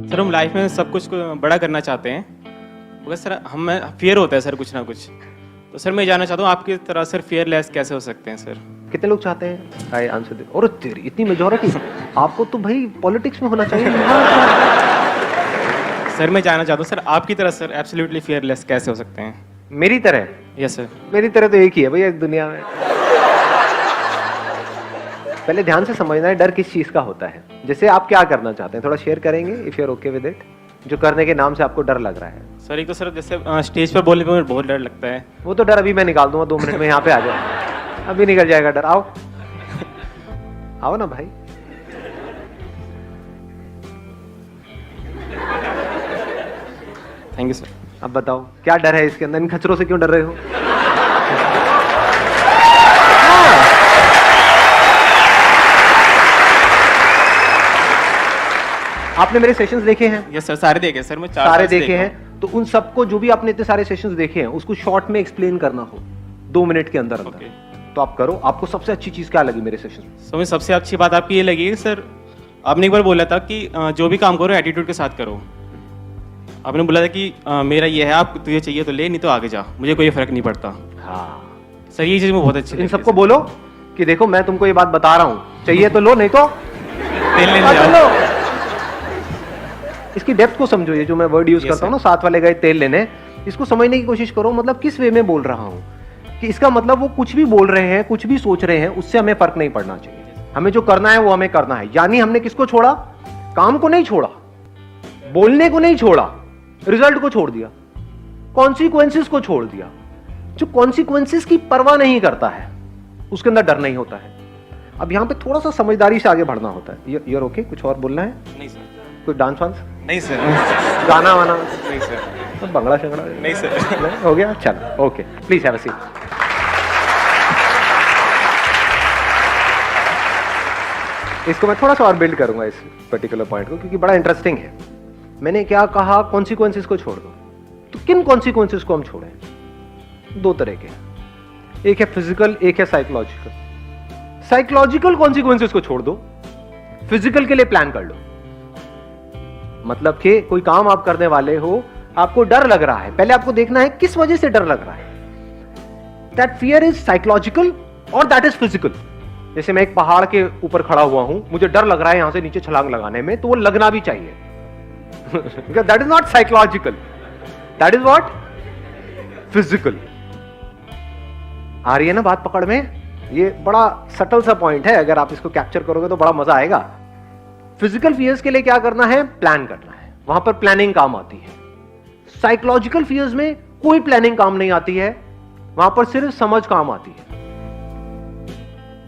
Sir हम life में सब कुछ को बड़ा करना चाहते हैं, मगर सर हमें फियर होता है सर कुछ ना कुछ। तो सर मैं जानना चाहता हूँ आपकी तरह सर फियरलेस कैसे हो सकते हैं सर? कितने लोग चाहते हैं? आई आंसर दे। और तेरी इतनी मेजॉरिटी, आपको तो भाई पॉलिटिक्स में होना चाहिए। सर मैं जानना चाहता हूँ सर आपकी तरह सर एब्सोल्युटली फियरलेस कैसे हो सकते हैं? मेरी तरह? Yes sir. मेरी तरह तो एक ही है भैया इस दुनिया में। पहले ध्यान से समझना है डर किस चीज का होता है। जैसे आप क्या करना चाहते हैं, थोड़ा शेयर करेंगे if you are okay with it, जो करने के नाम से आपको डर लग रहा है। सर एक तो सर जैसे स्टेज पर बोलने पे मुझे बहुत डर लगता है। वो तो डर अभी मैं निकाल दूंगा, 2 मिनट में यहाँ पे आ जाओ, अभी निकल जाएगा डर। आओ आओ ना भाई। Thank you sir. अब बताओ क्या डर है इसके अंदर? इन खचरों से क्यों डर रहे हो? आपने मेरे सेशंस देखे हैं? यस सर, सारे देखे सर, मैं 4 सारे देखे हैं। तो उन सबको, जो भी आपने इतने सारे सेशंस देखे हैं, उसको शॉर्ट में एक्सप्लेन करना हो 2 मिनट के अंदर अंदर, तो आप करो। आपको सबसे अच्छी चीज क्या लगी मेरे सेशन में? सर मुझे सबसे अच्छी बात आपकी ये लगी सर, आपने एक बार बोला था कि जो भी काम करो एटीट्यूड के साथ करो। आपने बोला था कि मेरा ये है, आप तुझे चाहिए तो ले, नहीं तो आगे जा, मुझे कोई फर्क नहीं पड़ता। हाँ सर ये चीज मुझे बहुत अच्छी लगी। इन सबको बोलो कि देखो मैं तुमको ये बात बता रहा हूं, चाहिए तो लो, नहीं तो तेल लेने जाओ। इसकी डेप्थ को समझो। ये जो मैं वर्ड यूज करता हूँ ना, साथ वाले गए तेल लेने, इसको समझने की कोशिश करो। मतलब किस वे में बोल रहा हूँ, कि इसका मतलब वो कुछ भी बोल रहे हैं, कुछ भी सोच रहे हैं, उससे हमें फर्क नहीं पड़ना चाहिए। हमें जो करना है वो हमें करना है। यानी हमने किसको छोड़ा? काम को नहीं छोड़ा, बोलने को नहीं छोड़ा, रिजल्ट को छोड़ दिया, कॉन्सिक्वेंसेस को छोड़ दिया। जो कॉन्सिक्वेंसेस की परवाह नहीं करता है उसके अंदर डर नहीं होता है। अब यहां पे थोड़ा सा समझदारी से आगे बढ़ना होता है। You're okay? कुछ और बोलना है? नहीं सर। कोई डांस वांस? नहीं सर। गाना वाना? नहीं सर। तो बंगड़ा शंगड़ा? नहीं सर। हो गया? चलो okay, please have a seat. इसको मैं थोड़ा सा और बिल्ड करूंगा इस पर्टिकुलर पॉइंट को, क्योंकि बड़ा इंटरेस्टिंग है। मैंने क्या कहा? कॉन्सिक्वेंसेस को छोड़ दो। तो किन कॉन्सिक्वेंसेस को हम छोड़ें? 2 तरह के, एक है फिजिकल, एक है साइकोलॉजिकल। साइकोलॉजिकल कॉन्सिक्वेंसेस को छोड़ दो, फिजिकल के लिए प्लान कर लो। मतलब कि कोई काम आप करने वाले हो, आपको डर लग रहा है, पहले आपको देखना है किस वजह से डर लग रहा है। दैट फियर इज साइकोलॉजिकल और दैट इज फिजिकल। जैसे मैं एक पहाड़ के ऊपर खड़ा हुआ हूं, मुझे डर लग रहा है यहां से नीचे छलांग लगाने में, तो वो लगना भी चाहिए। That is not psychological, that is what? Physical. आ रही है ना बात पकड़ में? ये बड़ा सटल सा पॉइंट है, अगर आप इसको कैप्चर करोगे तो बड़ा मजा आएगा। फिजिकल फियर्स के लिए क्या करना है? प्लान करना है, वहां पर प्लानिंग काम आती है। साइकोलॉजिकल फियर्स में कोई प्लानिंग काम नहीं आती है, वहां पर सिर्फ समझ काम आती है।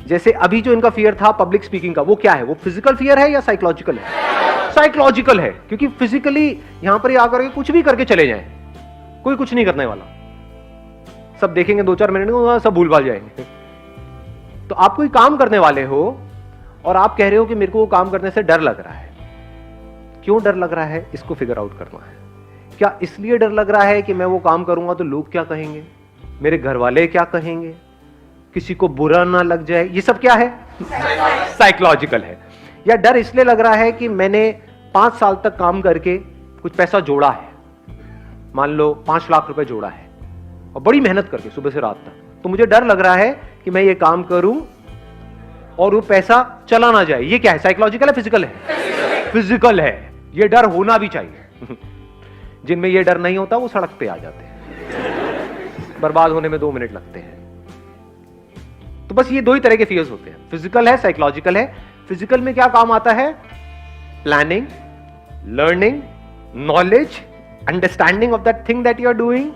जैसे अभी जो इनका फियर था पब्लिक स्पीकिंग का, वो क्या है? वो फिजिकल फियर है या साइकोलॉजिकल है? साइकोलॉजिकल है, क्योंकि फिजिकली यहां पर आकर के कुछ भी करके चले जाएं, कोई कुछ नहीं करने वाला, सब देखेंगे 2-4 मिनट में सब भूल भाल जाएंगे। तो आप कोई काम करने वाले हो और आप कह रहे हो कि मेरे को वो काम करने से डर लग रहा है। क्यों डर लग रहा है? इसको फिगर आउट करना है। क्या इसलिए डर लग रहा है कि मैं वो काम करूंगा तो लोग क्या कहेंगे, मेरे घर वाले क्या कहेंगे, किसी को बुरा ना लग जाए? ये सब क्या है? साइकोलॉजिकल है। या डर इसलिए लग रहा है कि मैंने 5 साल तक काम करके कुछ पैसा जोड़ा है, मान लो 5 लाख रुपए जोड़ा है, और बड़ी मेहनत करके सुबह से रात तक, तो मुझे डर लग रहा है कि मैं ये काम करूं और वो पैसा चला ना जाए। ये क्या है? साइकोलॉजिकल है, फिजिकल है? फिजिकल है। ये डर होना भी चाहिए। जिनमें ये डर नहीं होता वो सड़क पे आ जाते हैं, बर्बाद होने में 2 मिनट लगते हैं। तो बस ये 2 ही तरह के फियर्स होते हैं, फिजिकल है, साइकोलॉजिकल है। फिजिकल में क्या काम आता है? Planning, learning, knowledge, understanding of that thing that you are doing.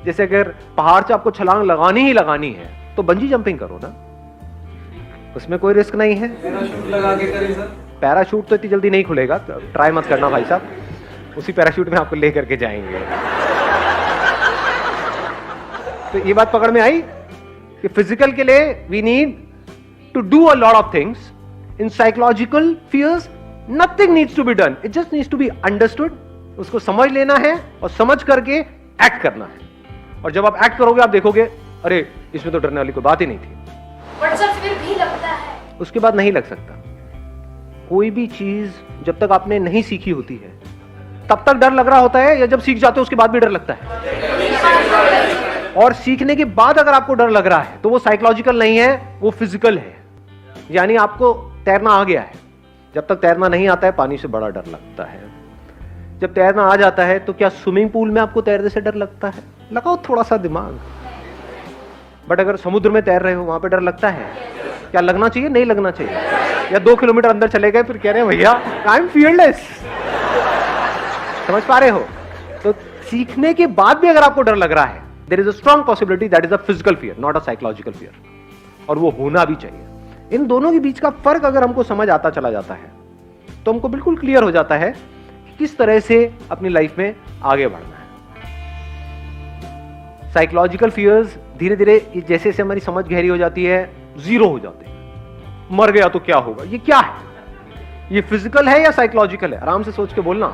जैसे अगर पहाड़ से आपको छलांग लगानी ही लगानी है तो बंजी जंपिंग करो ना, उसमें कोई रिस्क नहीं है। पैराशूट लगा के करें सर? पैराशूट तो इतनी जल्दी नहीं खुलेगा, तो ट्राई मत करना भाई साहब, उसी पैराशूट में आपको लेकर के जाएंगे। तो ये बात पकड़ में आई कि फिजिकल के लिए we need to do a lot of things. In psychological fears nothing needs to be done, it just needs to be understood. उसको समझ लेना है और समझ करके एक्ट करना है। और जब आप एक्ट करोगे आप देखोगे अरे इसमें तो डरने वाली कोई बात ही नहीं थी। बट सर फिर भी लगता है। उसके बाद नहीं लग सकता। कोई भी चीज जब तक आपने नहीं सीखी होती है तब तक डर लग रहा होता है, या जब सीख जाते हो उसके बाद भी डर लगता है? और सीखने के बाद अगर आपको डर लग रहा है तो वो साइकोलॉजिकल नहीं है, वो फिजिकल है। यानी आपको तैरना आ गया है। जब तक तैरना नहीं आता है पानी से बड़ा डर लगता है। जब तैरना आ जाता है तो क्या स्विमिंग पूल में आपको तैरने से डर लगता है? लगाओ थोड़ा सा दिमाग। बट अगर समुद्र में तैर रहे हो वहां पे डर लगता है? क्या लगना चाहिए? नहीं लगना चाहिए। या 2 किलोमीटर अंदर चले गए फिर कह रहे हैं भैया आई एम फियरलेस। समझ पा रहे हो? तो सीखने के बाद भी अगर आपको डर लग रहा है, there is a strong possibility that is a physical fear, not a psychological fear, और वो होना भी चाहिए। इन दोनों के बीच का फर्क अगर हमको समझ आता चला जाता है तो हमको बिल्कुल क्लियर हो जाता है कि किस तरह से अपनी लाइफ में आगे बढ़ना है। साइकोलॉजिकल फियर्स धीरे धीरे जैसे जैसे हमारी समझ गहरी हो जाती है जीरो हो जाते हैं। मर गया तो क्या होगा? ये क्या है? ये फिजिकल है या साइकोलॉजिकल है? आराम से सोच के बोलना।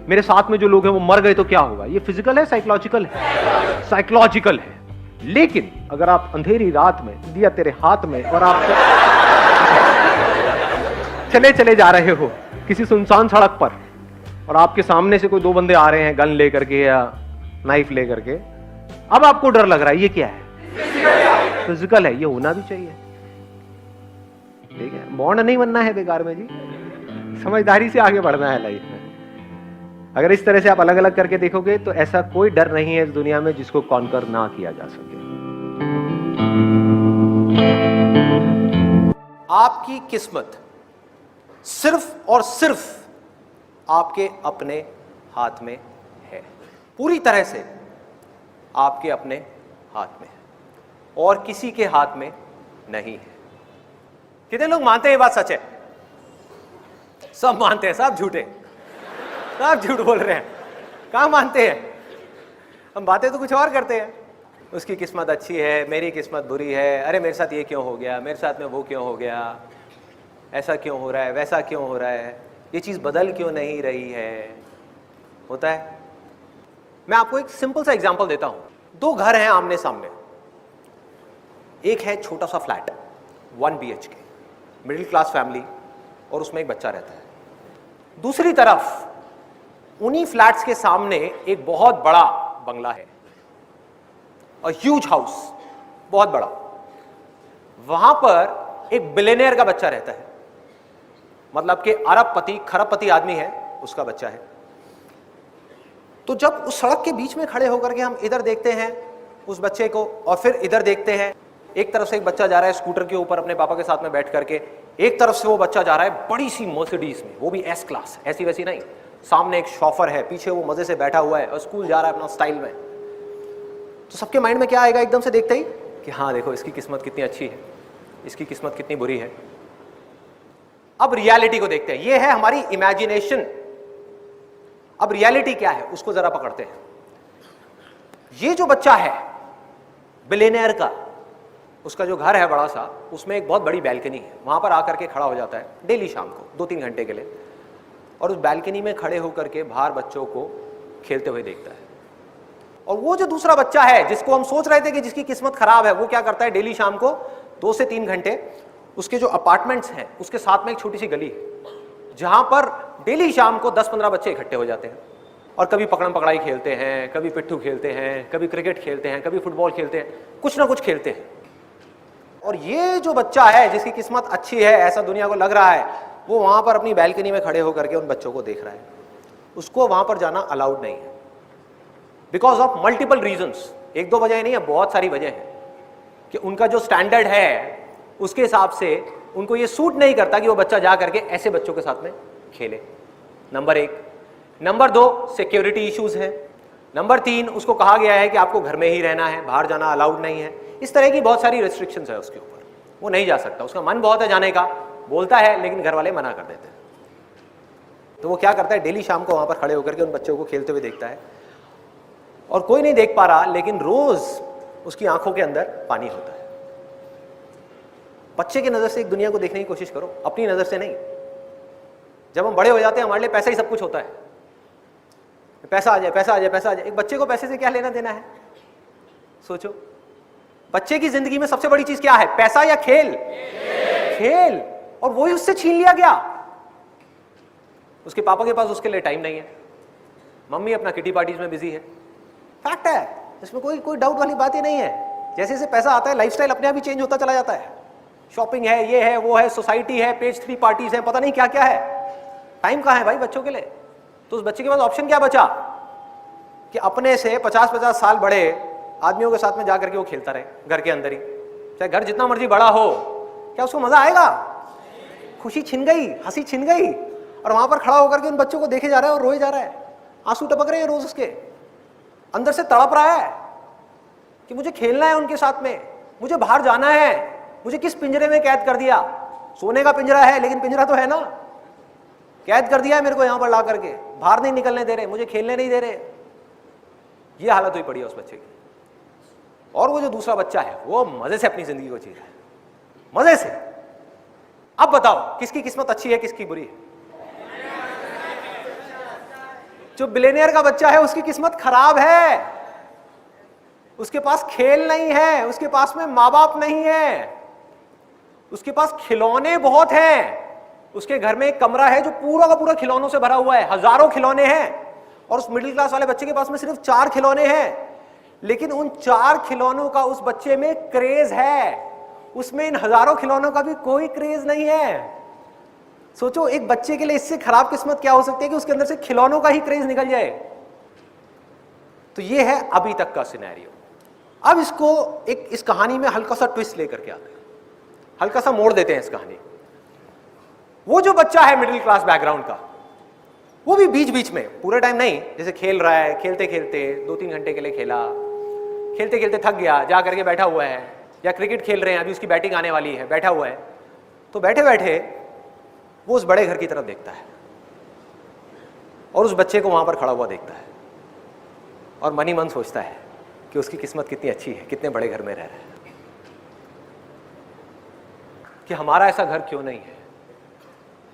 मेरे साथ में जो लोग हैं वो मर गए तो क्या होगा? ये फिजिकल है साइकोलॉजिकल है? साइकोलॉजिकल है। लेकिन अगर आप अंधेरी रात में दिया तेरे हाथ में और आप चले जा रहे हो किसी सुनसान सड़क पर और आपके सामने से कोई 2 बंदे आ रहे हैं गन लेकर के या नाइफ लेकर के, अब आपको डर लग रहा है, ये क्या है? फिजिकल है। ये होना भी चाहिए, ठीक है? बॉन्ड नहीं बनना है बेकार में जी, समझदारी से आगे बढ़ना है लाइफ में। अगर इस तरह से आप अलग अलग करके देखोगे तो ऐसा कोई डर नहीं है इस दुनिया में जिसको कॉन्कर ना किया जा सके। आपकी किस्मत सिर्फ और सिर्फ आपके अपने हाथ में है, पूरी तरह से आपके अपने हाथ में है और किसी के हाथ में नहीं है। कितने लोग मानते हैं ये बात सच है? सब मानते हैं, सब झूठे, सब झूठ बोल रहे हैं। कहाँ मानते हैं? हम बातें तो कुछ और करते हैं। उसकी किस्मत अच्छी है, मेरी किस्मत बुरी है, अरे मेरे साथ ये क्यों हो गया, मेरे साथ में वो क्यों हो गया, ऐसा क्यों हो रहा है, वैसा क्यों हो रहा है, ये चीज़ बदल क्यों नहीं रही है। होता है। मैं आपको एक सिंपल सा एग्जांपल देता हूं। 2 घर हैं आमने सामने। एक है छोटा सा flat 1 BHK, middle class family, और उसमें एक बच्चा रहता है। दूसरी तरफ उन्हीं फ्लैट्स के सामने एक बहुत बड़ा बंगला है, अ ह्यूज हाउस, बहुत बड़ा। वहां पर एक बिलियनियर का बच्चा रहता है, मतलब कि अरबपति खरबपति आदमी है, उसका बच्चा है। तो जब उस सड़क के बीच में खड़े होकर के हम इधर देखते हैं उस बच्चे को और फिर इधर देखते हैं, एक तरफ से एक बच्चा जा रहा है स्कूटर के ऊपर अपने पापा के साथ में बैठ करके, एक तरफ से वो बच्चा जा रहा है बड़ी सी मर्सिडीज में, वो भी S क्लास, ऐसी वैसी नहीं। सामने एक शॉफर है, पीछे वो मजे से बैठा हुआ है और स्कूल जा रहा है अपना स्टाइल में। तो सबके माइंड में क्या आएगा एकदम से देखते ही कि हाँ देखो इसकी किस्मत कितनी अच्छी है, इसकी किस्मत कितनी बुरी है। अब रियलिटी को देखते हैं। ये है हमारी इमेजिनेशन। अब रियलिटी क्या है उसको जरा पकड़ते हैं। ये जो बच्चा है बिलियनियर का, उसका जो घर है बड़ा सा, उसमें एक बहुत बड़ी बैल्कनी है। वहां पर आकर के खड़ा हो जाता है डेली शाम को 2-3 घंटे के लिए, और उस बैल्कनी में खड़े होकर के बाहर बच्चों को खेलते हुए देखता है। और वो जो दूसरा बच्चा है जिसको हम सोच रहे थे कि जिसकी किस्मत खराब है, वो क्या करता है, डेली शाम को 2 से 3 घंटे उसके जो अपार्टमेंट्स हैं उसके साथ में एक छोटी सी गली है जहां पर डेली शाम को 10-15 बच्चे इकट्ठे हो जाते हैं और कभी पकड़म पकड़ाई खेलते हैं, कभी पिट्ठू खेलते हैं, कभी क्रिकेट खेलते हैं, कभी फुटबॉल खेलते हैं, कुछ ना कुछ खेलते हैं। और ये जो बच्चा है जिसकी किस्मत अच्छी है, ऐसा दुनिया को लग रहा है, वो वहां पर अपनी बैल्कनी में खड़े होकर के उन बच्चों को देख रहा है। उसको वहां पर जाना अलाउड नहीं है, बिकॉज ऑफ मल्टीपल रीजंस। 1-2 वजह नहीं है, बहुत सारी वजह है कि उनका जो स्टैंडर्ड है उसके हिसाब से उनको ये सूट नहीं करता कि वो बच्चा जा करके ऐसे बच्चों के साथ में खेले। नंबर 1। नंबर 2, सिक्योरिटी इश्यूज है। नंबर 3, उसको कहा गया है कि आपको घर में ही रहना है, बाहर जाना अलाउड नहीं है। इस तरह की बहुत सारी रेस्ट्रिक्शंस है उसके ऊपर, वो नहीं जा सकता। उसका मन बहुत है जाने का, बोलता है, लेकिन घर वाले मना कर देते हैं। तो वो क्या करता है, डेली शाम को वहां पर खड़े होकर के उन बच्चों को खेलते हुए देखता है और कोई नहीं देख पा रहा, लेकिन रोज उसकी आंखों के अंदर पानी होता है। बच्चे की नजर से एक दुनिया को देखने की कोशिश करो, अपनी नजर से नहीं। जब हम बड़े हो जाते हैं हमारे लिए पैसा ही सब कुछ होता है, पैसा आ जाए, पैसा आ जाए, पैसा आ जाए। एक बच्चे को पैसे से क्या लेना देना है? सोचो, बच्चे की जिंदगी में सबसे बड़ी चीज क्या है, पैसा या खेल? खेल। और वही उससे छीन लिया गया। उसके पापा के पास उसके लिए टाइम नहीं है, मम्मी अपना किटी पार्टीज में बिजी है। फैक्ट है, इसमें कोई डाउट वाली बात ही नहीं है। जैसे जैसे पैसा आता है लाइफस्टाइल अपने आप ही चेंज होता चला जाता है। शॉपिंग है, ये है, वो है, सोसाइटी है, पेज 3 पार्टीज है, पता नहीं क्या क्या है। टाइम कहाँ है भाई बच्चों के लिए? तो उस बच्चे के पास ऑप्शन क्या बचा कि अपने से 50-50 साल बड़े आदमियों के साथ में जाकर के वो खेलता रहे घर के अंदर ही। चाहे घर जितना मर्जी बड़ा हो, क्या उसको मजा आएगा? खुशी छिन गई, हंसी छिन गई, और वहां पर खड़ा होकर के उन बच्चों को देखे जा रहा है और रोए जा रहा है, आंसू टपक रहे हैं रोज, उसके अंदर से तड़प रहा है कि मुझे खेलना है उनके साथ में, मुझे बाहर जाना है, मुझे किस पिंजरे में कैद कर दिया। सोने का पिंजरा है लेकिन पिंजरा तो है ना, कैद कर दिया है मेरे को यहां पर ला करके, बाहर नहीं निकलने दे रहे, मुझे खेलने नहीं दे रहे। ये हालत हुई पड़ी है उस बच्चे की। और वो जो दूसरा बच्चा है वो मजे से अपनी जिंदगी को जी रहा है, मजे से। अब बताओ किसकी किस्मत अच्छी है, किसकी बुरी है? जो बिलियनियर का बच्चा है उसकी किस्मत खराब है, उसके पास खेल नहीं है, उसके पास में माँ बाप नहीं है, उसके पास खिलौने बहुत हैं, उसके घर में एक कमरा है जो पूरा का पूरा खिलौनों से भरा हुआ है, हजारों खिलौने हैं, और उस मिडिल क्लास वाले बच्चे के पास में सिर्फ 4 खिलौने हैं। लेकिन उन 4 खिलौनों का उस बच्चे में क्रेज है, उसमें इन हजारों खिलौनों का भी कोई क्रेज नहीं है। सोचो एक बच्चे के लिए इससे खराब किस्मत क्या हो सकती है कि उसके अंदर से खिलौनों का ही क्रेज निकल जाए। तो ये है अभी तक का सिनेरियो। अब इसको इस कहानी में हल्का सा ट्विस्ट लेकर के आते हैं, हल्का सा मोड़ देते हैं इस कहानी। वो जो बच्चा है मिडिल क्लास बैकग्राउंड का, वो भी बीच बीच में, पूरे टाइम नहीं, जैसे खेल रहा है, खेलते खेलते 2-3 घंटे के लिए खेला, खेलते खेलते थक गया, जा करके बैठा हुआ है, या क्रिकेट खेल रहे हैं, अभी उसकी बैटिंग आने वाली है, बैठा हुआ है, तो बैठे बैठे वो उस बड़े घर की तरफ देखता है और उस बच्चे को वहां पर खड़ा हुआ देखता है, और मन ही मन सोचता है कि उसकी किस्मत कितनी अच्छी है, कितने बड़े घर में रह रहा है, कि हमारा ऐसा घर क्यों नहीं है,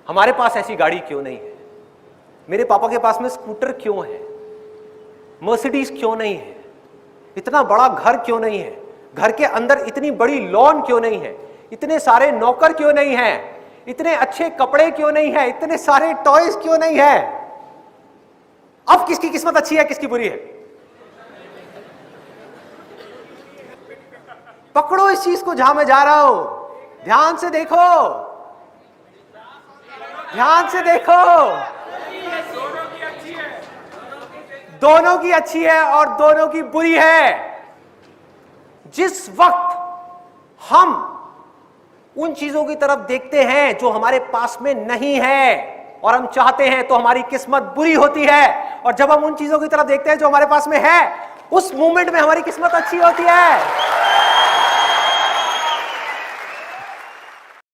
हमारे पास ऐसी गाड़ी क्यों नहीं है, मेरे पापा के पास में स्कूटर क्यों है, मर्सिडीज क्यों नहीं है, इतना बड़ा घर क्यों नहीं है, घर के अंदर इतनी बड़ी लॉन क्यों नहीं है, इतने सारे नौकर क्यों नहीं है, इतने अच्छे कपड़े क्यों नहीं है, इतने सारे टॉयज क्यों नहीं है। अब किसकी किस्मत अच्छी है, किसकी बुरी है? पकड़ो इस चीज को जहां मैं जा रहा हूं, ध्यान से देखो, ध्यान से देखो। दोनों की अच्छी है और दोनों की बुरी है। जिस वक्त हम उन चीजों की तरफ देखते हैं जो हमारे पास में नहीं है और हम चाहते हैं, तो हमारी किस्मत बुरी होती है, और जब हम उन चीजों की तरफ देखते हैं जो हमारे पास में है, उस मोमेंट में हमारी किस्मत अच्छी होती है।